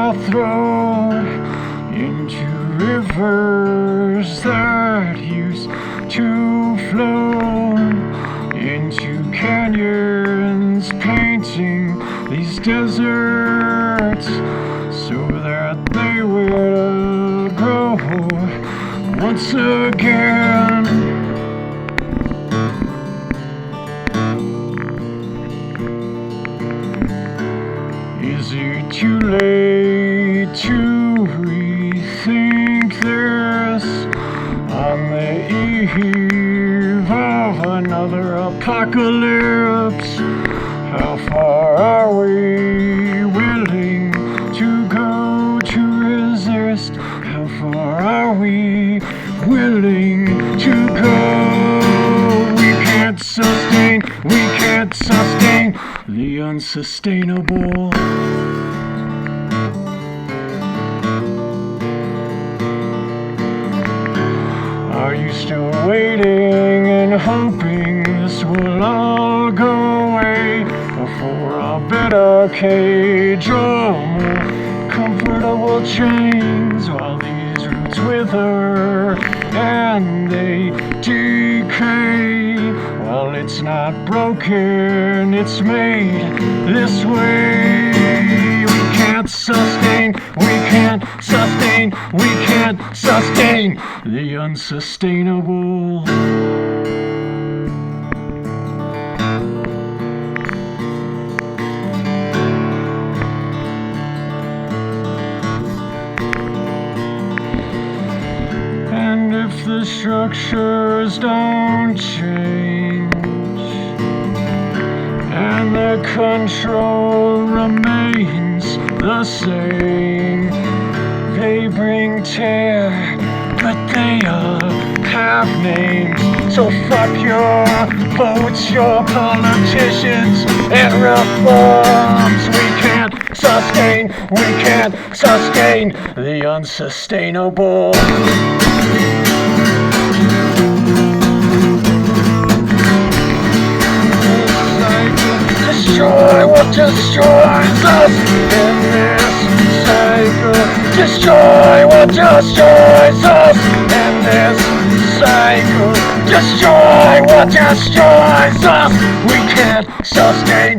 our throat into rivers that used to flow into canyons, painting these deserts so that they will grow once again. Is it too late to rethink this on the eve of another apocalypse? How far are we willing to go to resist? How far are we willing to go? We can't sustain the unsustainable. Are you still waiting and hoping this will all go away before a better cage or more comfortable chains while these roots wither and they decay? Well, it's not broken, it's made this way. We can't sustain the unsustainable. And if the structures don't change and the control remains the same, they bring terror, but they all have names. So fuck your votes, your politicians, and reforms. We can't sustain the unsustainable. Destroy what destroys us in this cycle. Destroy what destroys us in this cycle. Destroy what destroys us. We can't sustain.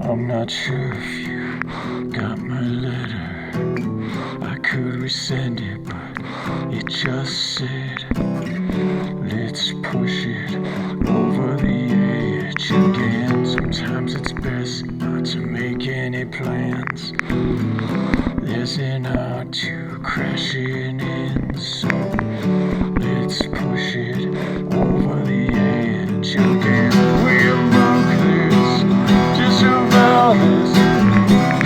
I'm not sure if you got my letter. I could resend it, but it just said, let's push it over the edge again. Sometimes it's best not to make any plans. There's an art to crashing in, so let's push it over the edge again. We'll rock this, disavow this,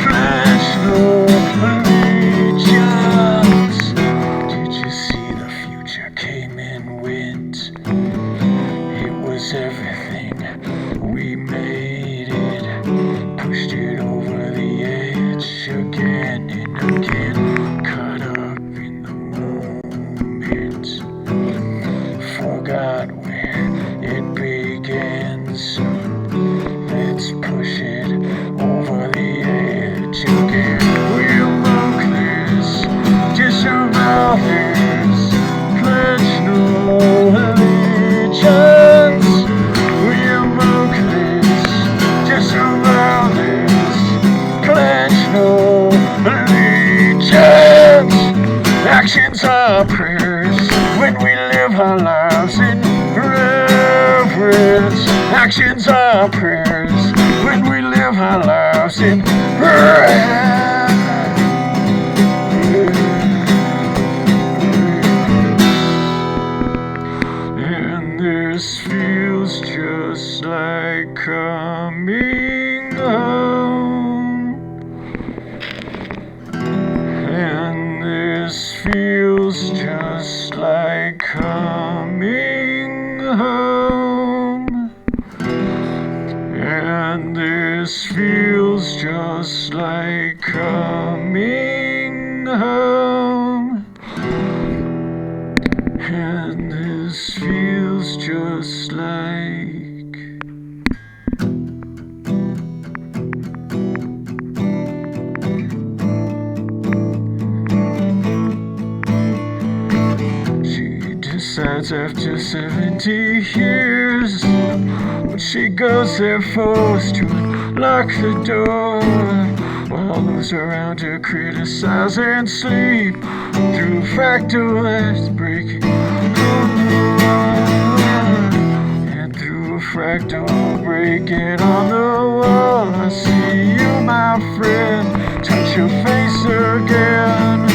flash no allegiance. Did you see the future came and went? It was everything, we made it, pushed it over the edge again and again, caught up in the moment. my life's in red. And this feels just like coming home. And this feels just like coming home. And this feels just like coming home. And this feels just like decides after 70 years, when she goes there forced to lock the door, while those around her criticize and sleep through a fractal that's breaking. And through a fractal breaking on the wall, I see you, my friend, touch your face again.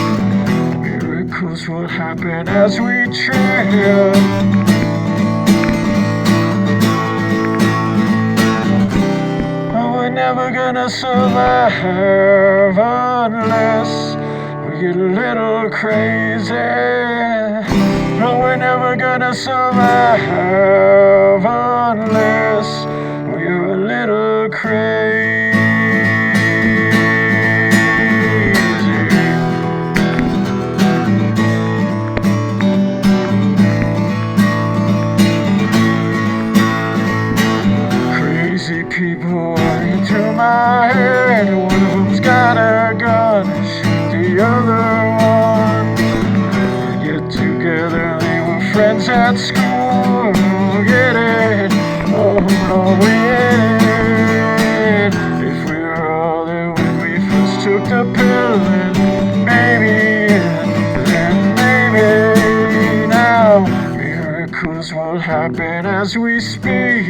Miracles will happen as we tread. We're never gonna survive unless we get a little crazy. No, we're never gonna survive unless we're a little crazy. Crazy people running through my head. One of them's got a gun and shoot the other one. And yet together they were friends at school. Get it? Oh, no, we ain't. If we were all there when we first took the pill, then maybe now miracles will happen as we speak.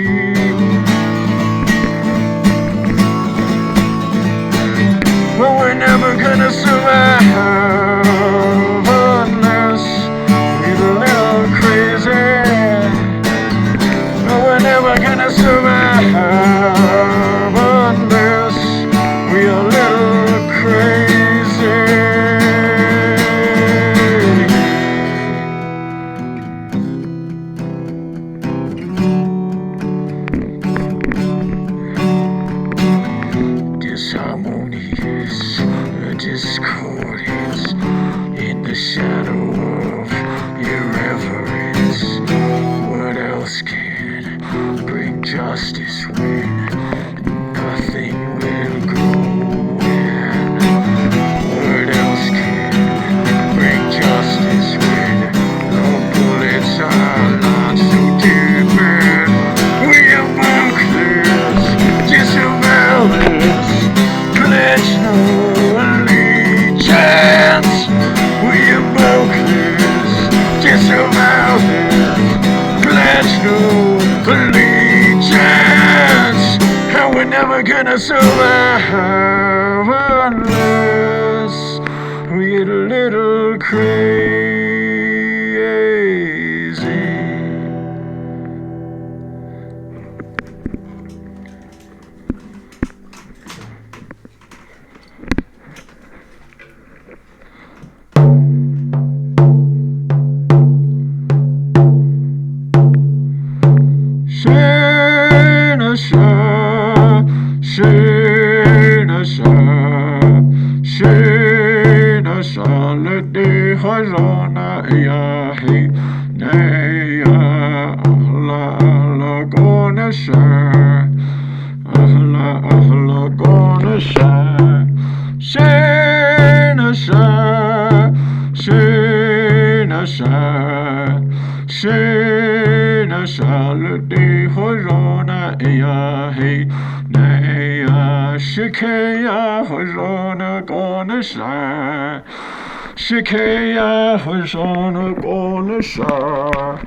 But we're never gonna survive unless we're a little crazy. But we're never gonna survive unless we're a little crazy. Disharmonious, discordance in the shadow of irreverence. What else can bring justice when nothing will go in? What else can bring justice when the bullets are not so deep in? We invoke this, disavow this, pledge no allegiance. We invoke this, disavow this, pledge no allegiance. And we're never gonna survive unless we get a little crazy. Hosanna, ya hey, nay, Allah, gonna share, Allah, gonna share, Shana, Shaladi, Hosanna, ya hey, nay, Shikeya, Hosanna, gonna share. Shikeya, Hosanna, gonna share.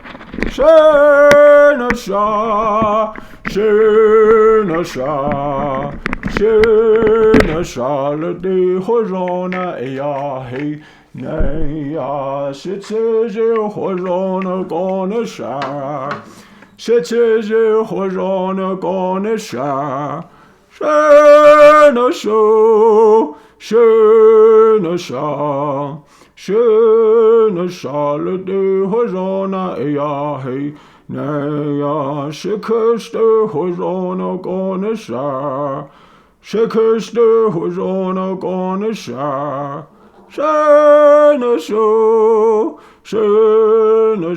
Shana, Sha le de Hosanna ya hey Naya Shitze Hosanna gonna sha Shitze Hosanna gonna sha Shana sho Shana sha le de Hosanna ya hey Naya Shikste Hosanna gonna sha Shikste Hosanna gonna sha Shana sho Shana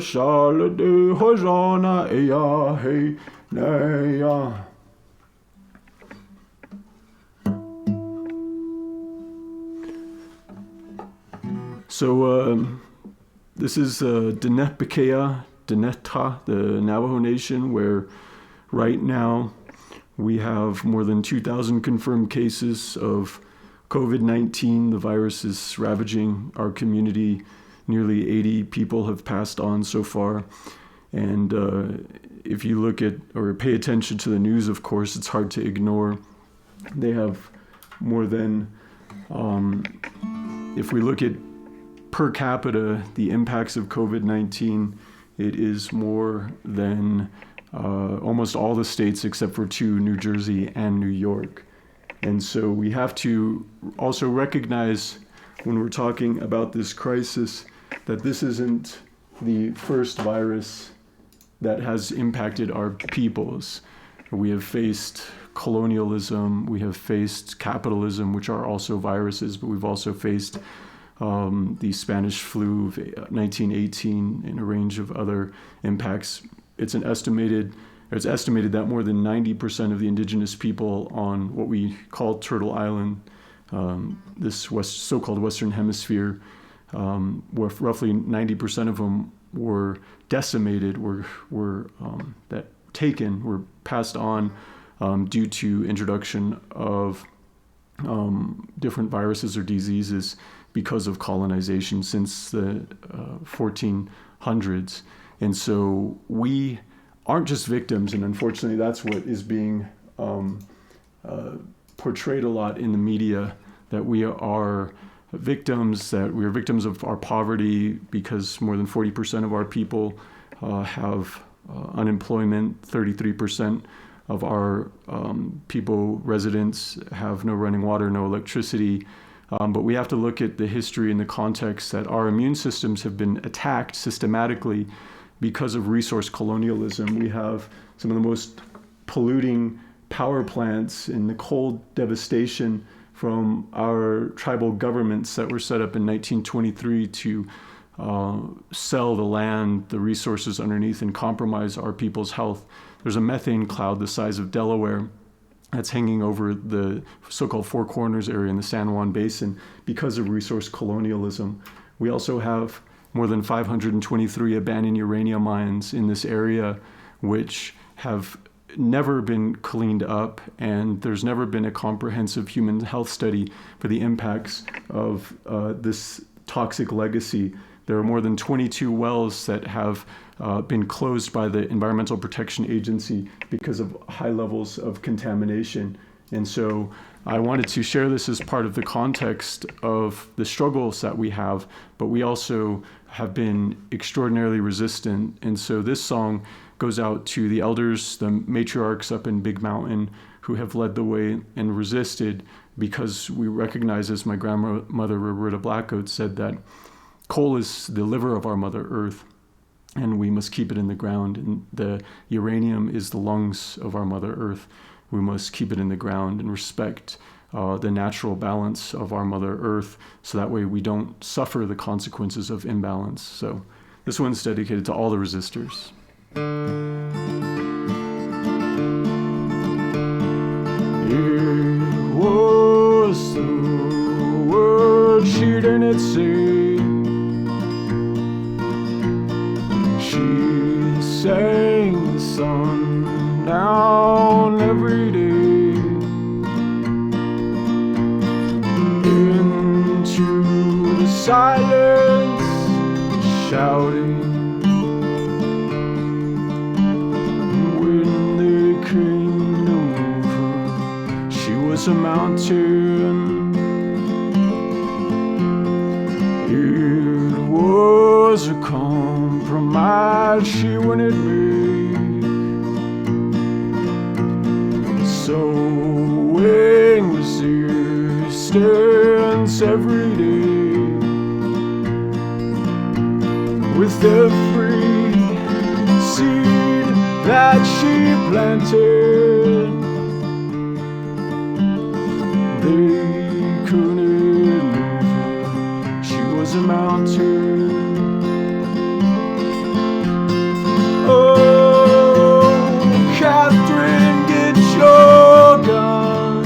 sha le de Hosanna ya hey Naya. So this is Dannette Taw, the Navajo Nation, where right now we have more than 2,000 confirmed cases of COVID-19. The virus is ravaging our community. Nearly 80 people have passed on so far. And if you look at or pay attention to the news, of course, it's hard to ignore. They have more than, if we look at per capita, the impacts of COVID-19, it is more than almost all the states except for 2, New Jersey and New York. And so we have to also recognize when we're talking about this crisis that this isn't the first virus that has impacted our peoples. We have faced colonialism, we have faced capitalism, which are also viruses, but we've also faced the Spanish flu of 1918 and a range of other impacts. It's estimated that more than 90% of the indigenous people on what we call Turtle Island, this so-called Western Hemisphere, where roughly 90% of them were decimated, were passed on due to introduction of different viruses or diseases because of colonization since the 1400s. And so we aren't just victims, and unfortunately that's what is being portrayed a lot in the media, that we are victims of our poverty because more than 40% of our people have unemployment, 33% of our residents have no running water, no electricity. But we have to look at the history and the context that our immune systems have been attacked systematically because of resource colonialism. We have some of the most polluting power plants and the cold devastation from our tribal governments that were set up in 1923 to sell the land, the resources underneath, and compromise our people's health. There's a methane cloud the size of Delaware that's hanging over the so-called Four Corners area in the San Juan Basin because of resource colonialism. We also have more than 523 abandoned uranium mines in this area, which have never been cleaned up, and there's never been a comprehensive human health study for the impacts of this toxic legacy. There are more than 22 wells that have been closed by the Environmental Protection Agency because of high levels of contamination. And so I wanted to share this as part of the context of the struggles that we have, but we also have been extraordinarily resistant. And so this song goes out to the elders, the matriarchs up in Big Mountain who have led the way and resisted, because we recognize, as my grandmother Roberta Blackcoat said, that coal is the liver of our Mother Earth, and we must keep it in the ground. And the uranium is the lungs of our Mother Earth. We must keep it in the ground and respect the natural balance of our Mother Earth, so that way we don't suffer the consequences of imbalance. So this one's dedicated to all the resistors. It was the word she didn't say. She sang the sun down every day into the silence, shouting, was a mountain. It was a compromise she wouldn't make. Sowing resistance every day. With every seed that she planted, they couldn't move her. She was a mountain. Oh, Catherine, get your gun.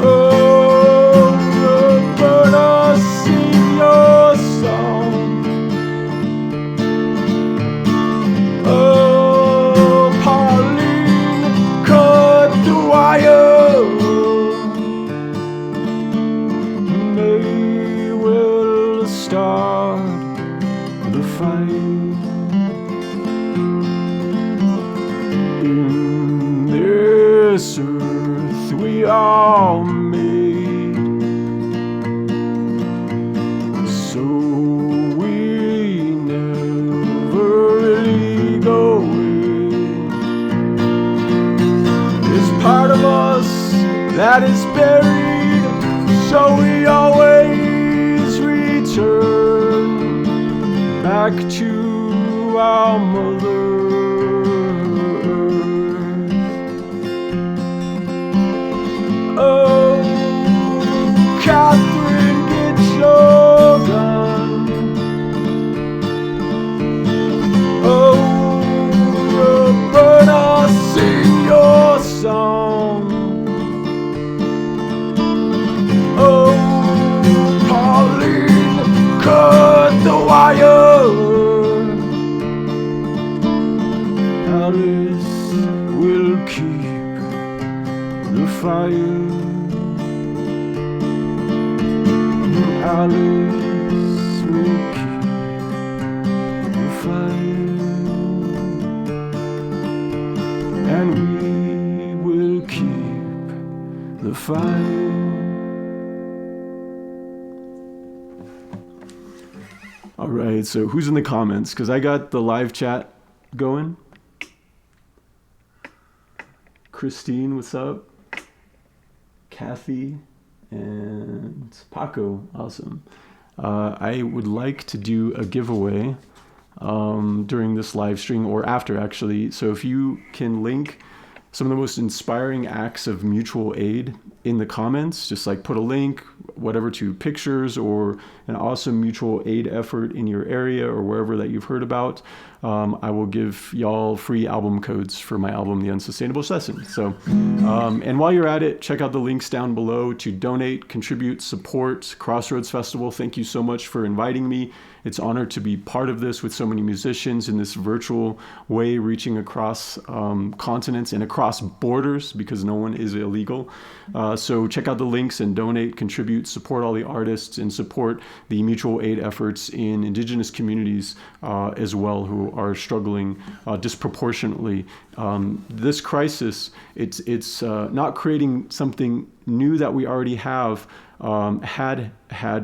Oh, Roberta, sing your song. Oh, Pauline, cut the wire. They will start the fight. In this earth we are made, so we never really go away. There's part of us that is buried, so we always return back to our mother. Oh, Catherine, get your gun. Oh, Roberta, sing your song. Oh, Pauline, cut the wire. Alice will keep the fire. Alice will keep the fire, and we will keep the fire. All right, so who's in the comments? Because I got the live chat going. Christine, what's up? Kathy and Paco, awesome. I would like to do a giveaway during this live stream, or after actually. So if you can link some of the most inspiring acts of mutual aid in the comments, just like put a link, whatever, to pictures or an awesome mutual aid effort in your area or wherever that you've heard about. I will give y'all free album codes for my album, The Unsustainable Session. So, and while you're at it, check out the links down below to donate, contribute, support Crossroads Festival. Thank you so much for inviting me. It's an honor to be part of this with so many musicians in this virtual way, reaching across continents and across borders, because no one is illegal. So check out the links and donate, contribute, support all the artists, and support the mutual aid efforts in indigenous communities as well, who are struggling disproportionately. This crisis, it's not creating something new that we already had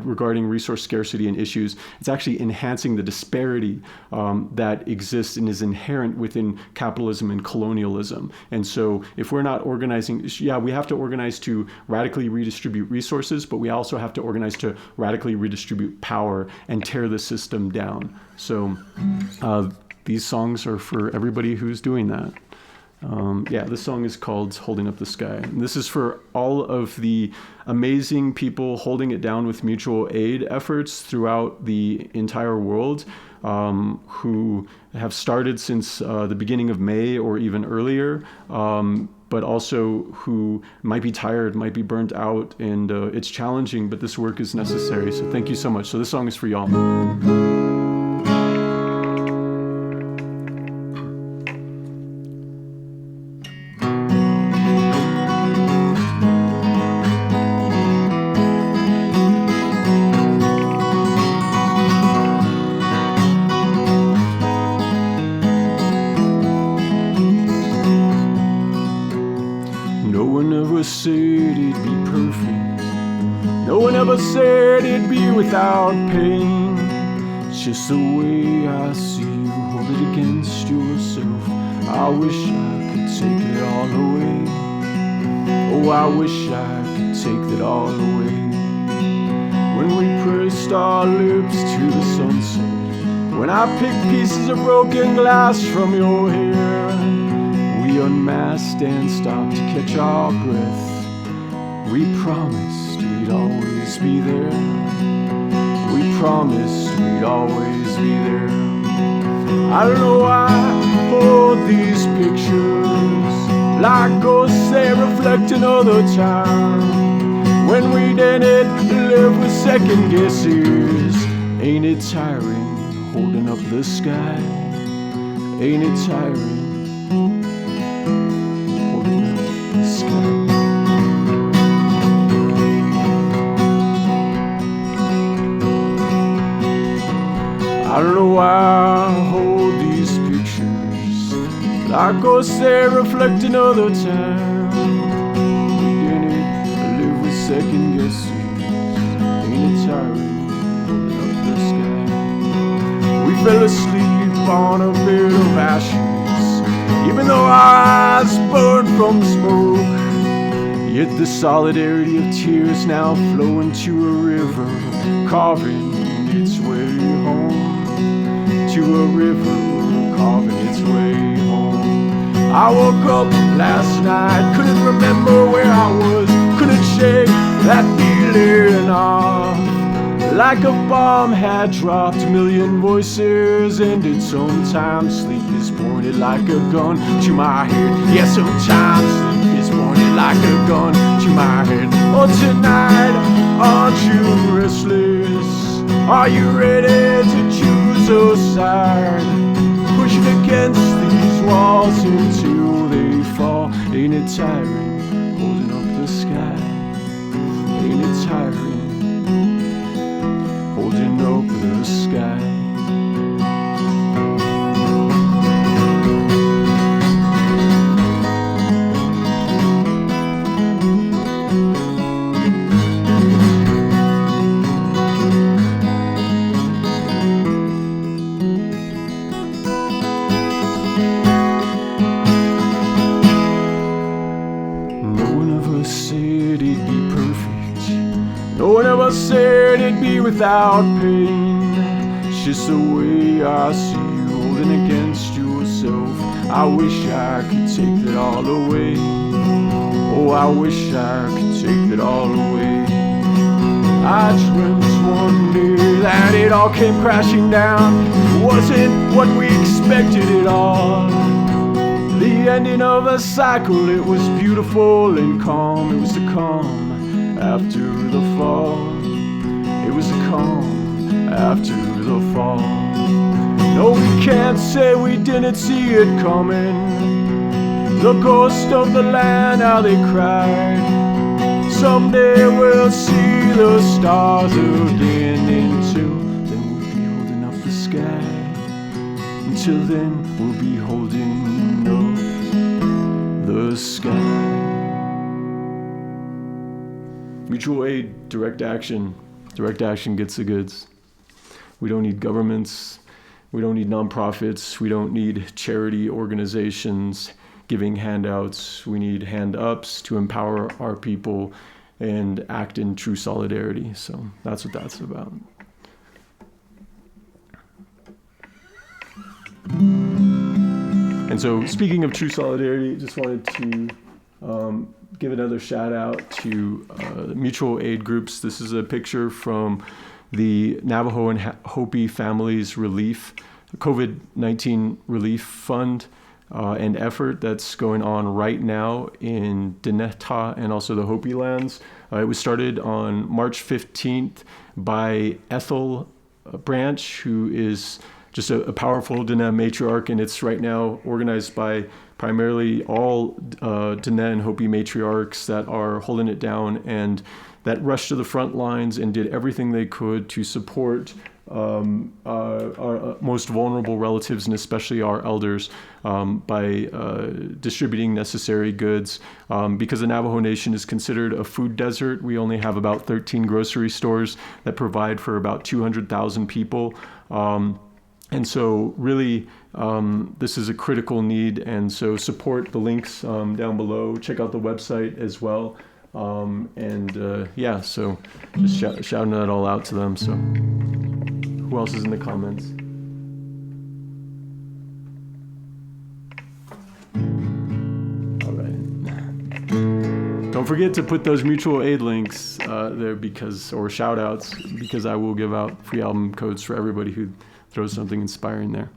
regarding resource scarcity and issues. It's actually enhancing the disparity that exists and is inherent within capitalism and colonialism. And so if we're not organizing, we have to organize to radically redistribute resources, but we also have to organize to radically redistribute power and tear the system down. So these songs are for everybody who's doing that. This song is called Holding Up the Sky. And this is for all of the amazing people holding it down with mutual aid efforts throughout the entire world, who have started since the beginning of May or even earlier, but also who might be tired, might be burnt out, and it's challenging, but this work is necessary. So thank you so much. So this song is for y'all. ever said it'd be without pain. It's just the way I see you, hold it against yourself. I wish I could take it all away. Oh, I wish I could take it all away. When we pressed our lips to the sunset, when I picked pieces of broken glass from your hair, we unmasked and stopped to catch our breath. We promised we'd always be there. We promised we'd always be there. I don't know why I hold these pictures like ghosts, they reflect another time when we didn't live with second guesses. Ain't it tiring holding up the sky? Ain't it tiring holding up the sky? I don't know why I hold these pictures like ghosts, they reflect another time. We didn't live with second guesses. Ain't it tiring holding up the sky? We fell asleep on a bed of ashes, even though our eyes burned from smoke. Yet the solidarity of tears now flow into a river, carving its way home. To a river, carving its way home. I woke up last night, couldn't remember where I was, couldn't shake that feeling off. Like a bomb had dropped, a million voices ended. Sometimes sleep is pointed like a gun to my head. Yeah, sometimes sleep is pointed like a gun to my head. Oh, tonight, aren't you restless? Are you ready to choose a side? Pushing against these walls until they fall. Ain't it tiring holding up the sky? Ain't it tiring holding up the sky? Said it'd be without pain. It's just the way I see you holding against yourself. I wish I could take it all away. Oh, I wish I could take it all away. I dreamt one day that it all came crashing down. It wasn't what we expected at all. The ending of a cycle, it was beautiful and calm. It was the calm after the fall. It was a calm after the fall. No, we can't say we didn't see it coming. The ghost of the land, how they cried. Someday we'll see the stars again. Until then we'll be holding up the sky. Until then we'll be holding up the sky. Mutual aid, direct action. Direct action gets the goods. We don't need governments. We don't need nonprofits. We don't need charity organizations giving handouts. We need hand-ups to empower our people and act in true solidarity. So that's what that's about. And so speaking of true solidarity, just wanted to give another shout out to mutual aid groups. This is a picture from the Navajo and Hopi Families Relief, COVID-19 Relief Fund and effort that's going on right now in Dannette Taw and also the Hopi lands. It was started on March 15th by Ethel Branch, who is just a powerful Dannette matriarch, and it's right now organized by primarily all Dannette and Hopi matriarchs that are holding it down and that rushed to the front lines and did everything they could to support our most vulnerable relatives, and especially our elders, by distributing necessary goods. Because the Navajo Nation is considered a food desert, we only have about 13 grocery stores that provide for about 200,000 people. And so really, this is a critical need. And so support the links down below. Check out the website as well. So just shouting that all out to them. So who else is in the comments? All right. Don't forget to put those mutual aid links there or shout outs, because I will give out free album codes for everybody who throws something inspiring there.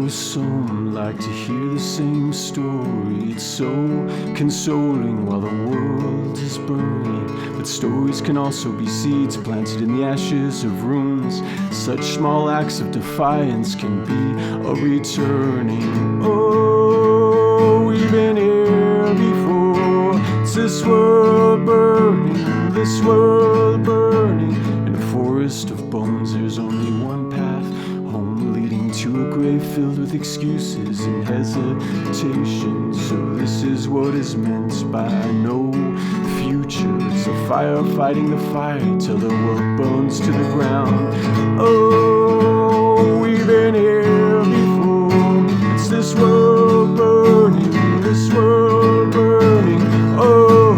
Some like to hear the same story. It's so consoling while the world is burning. But stories can also be seeds planted in the ashes of ruins. Such small acts of defiance can be a returning. Oh, we've been here before. It's this world burning, this world burning. In a forest of bones, there's only one path home, leading to a grave filled with excuses and hesitation. So this is what is meant by no future. It's a fire fighting the fire till the world burns to the ground. Oh, we've been here before. It's this world burning, this world burning. Oh,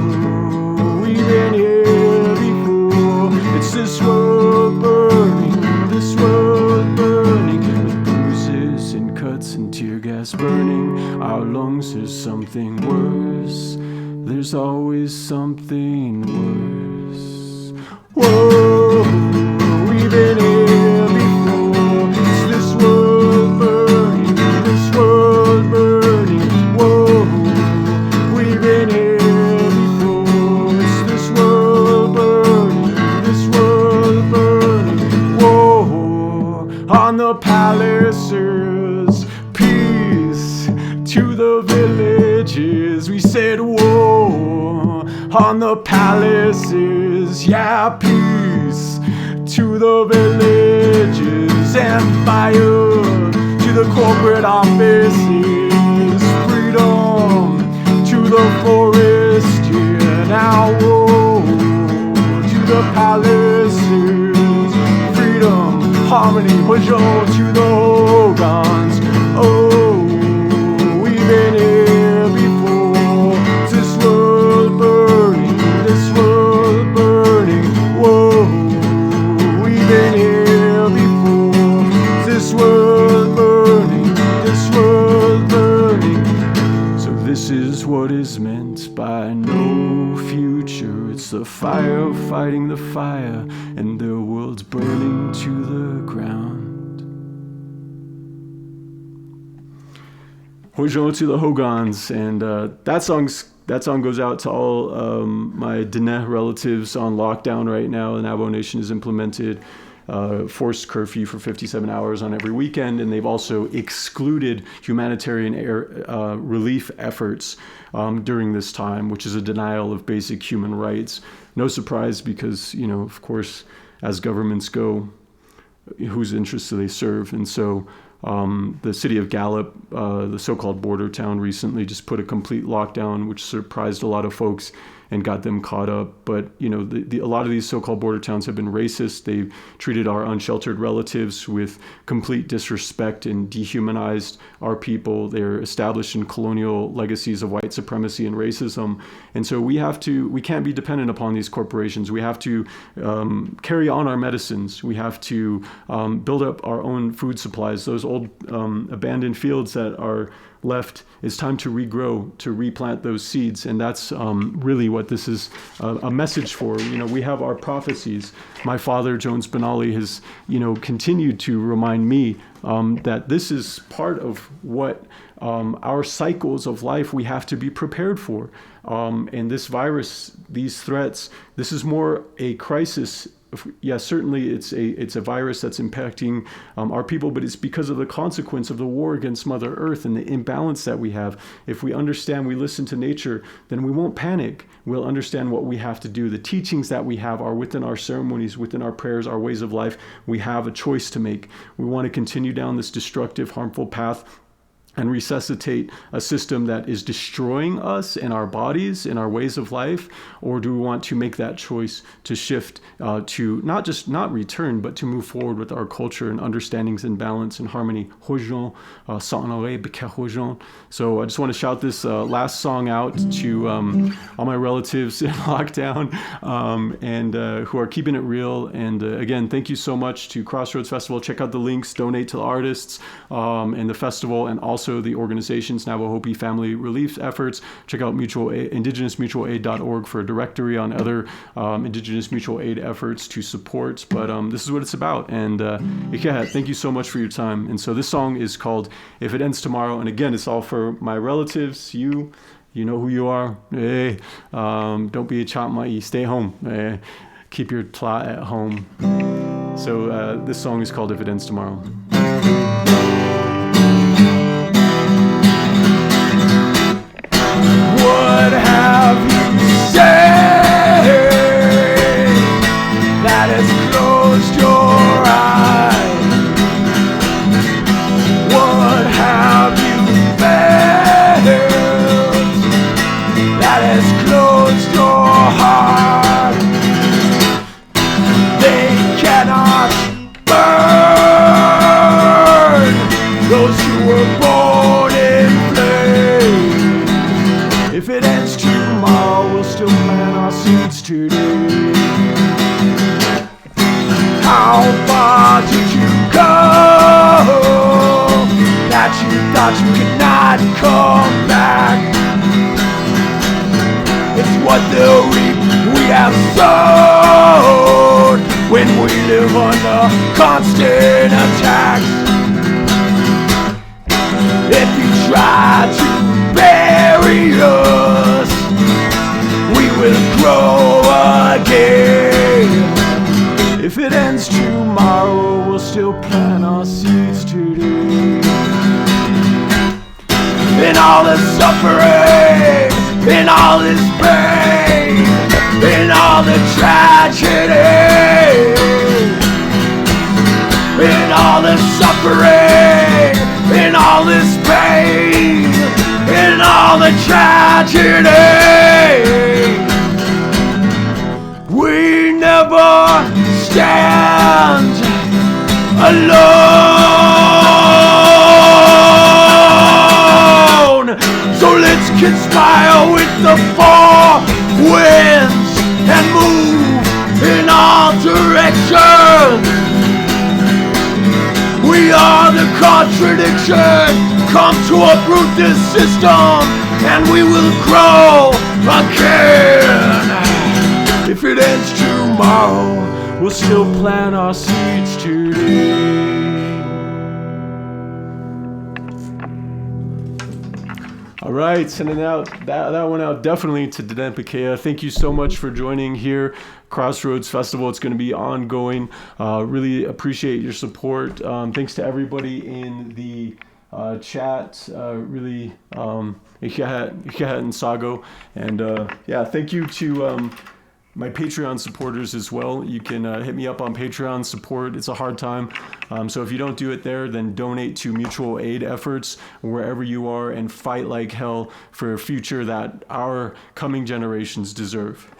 we've been here before. It's this world burning, this world burning. With bruises and cuts and tear gas burning our lungs, there's something worse. There's always something worse. Whoa, we've been here before. It's this world burning, this world burning. Whoa, we've been here before. It's this world burning, this world burning. Whoa, on the palaces, peace to the villages. We said whoa on the palaces, yeah, peace to the villages, and fire to the corporate offices, freedom to the forest, yeah, now whoa to the palaces, freedom, harmony, Hojo to the Hogans. Oh, we've been here before. It's this world burning, this world burning. Whoa, we've been here before. It's this world burning, this world burning. So this is what is meant by no future. It's the fire fighting the fire, and their world's burning to the ground. Hojo to the Hogans, and that song goes out to all my Dannette relatives on lockdown right now. The Navajo Nation has implemented forced curfew for 57 hours on every weekend, and they've also excluded humanitarian relief efforts during this time, which is a denial of basic human rights. No surprise, because, of course, as governments go, whose interests do they serve? And so the city of Gallup, the so-called border town, recently just put a complete lockdown, which surprised a lot of folks and got them caught up. But, a lot of these so-called border towns have been racist. They've treated our unsheltered relatives with complete disrespect and dehumanized our people. They're established in colonial legacies of white supremacy and racism. And so we can't be dependent upon these corporations. We have to carry on our medicines. We have to build up our own food supplies. Those old abandoned fields that are left, it's time to regrow, to replant those seeds. And that's really what this is a message for. We have our prophecies. My father, Jones Benally, has, continued to remind me that this is part of what our cycles of life we have to be prepared for. And this virus, these threats, this is more a crisis. Yeah, certainly it's a virus that's impacting our people, but it's because of the consequence of the war against Mother Earth and the imbalance that we have. If we understand, we listen to nature, then we won't panic. We'll understand what we have to do. The teachings that we have are within our ceremonies, within our prayers, our ways of life. We have a choice to make. We want to continue down this destructive, harmful path and resuscitate a system that is destroying us and our bodies and our ways of life? Or do we want to make that choice to shift to not return, but to move forward with our culture and understandings and balance and harmony? So I just want to shout this last song out to all my relatives in lockdown and who are keeping it real. And again, thank you so much to Crossroads Festival. Check out the links, donate to the artists and the festival, and also the organization's Navajo Hopi Family Relief efforts. Check out indigenousmutualaid.org for a directory on other Indigenous mutual aid efforts to support. But this is what it's about. And thank you so much for your time. And so this song is called If It Ends Tomorrow. And again, it's all for my relatives, you know who you are. Hey, don't be a chamai, stay home. Keep your tla at home. So this song is called If It Ends Tomorrow. What have you said that has closed your eyes? What have you felt that has closed your heart? They cannot burn those who were born in flame. If it ends tomorrow, we'll still plant our seeds today. How far did you go that you thought you could not come back? It's what they'll reap we have sown when we live under constant attacks. If you try to bury us, we will grow again. If it ends tomorrow, we'll still plant our seeds today. In all the suffering, in all this pain, in all the tragedy, in all the suffering, in all this pain, in all the tragedy, we never stand alone. So let's conspire with the four winds and move in all directions. We are the contradiction. Come to uproot this system, and we will grow again. If it ends tomorrow, we'll still plant our seeds today. All right, sending out that one out definitely to Dannette Taw. Thank you so much for joining here. Crossroads Festival, it's going to be ongoing. Really appreciate your support. Thanks to everybody in the chat. Really, Ikiahat and Sago. And thank you to my Patreon supporters as well. You can hit me up on Patreon support. It's a hard time. So if you don't do it there, then donate to mutual aid efforts wherever you are and fight like hell for a future that our coming generations deserve.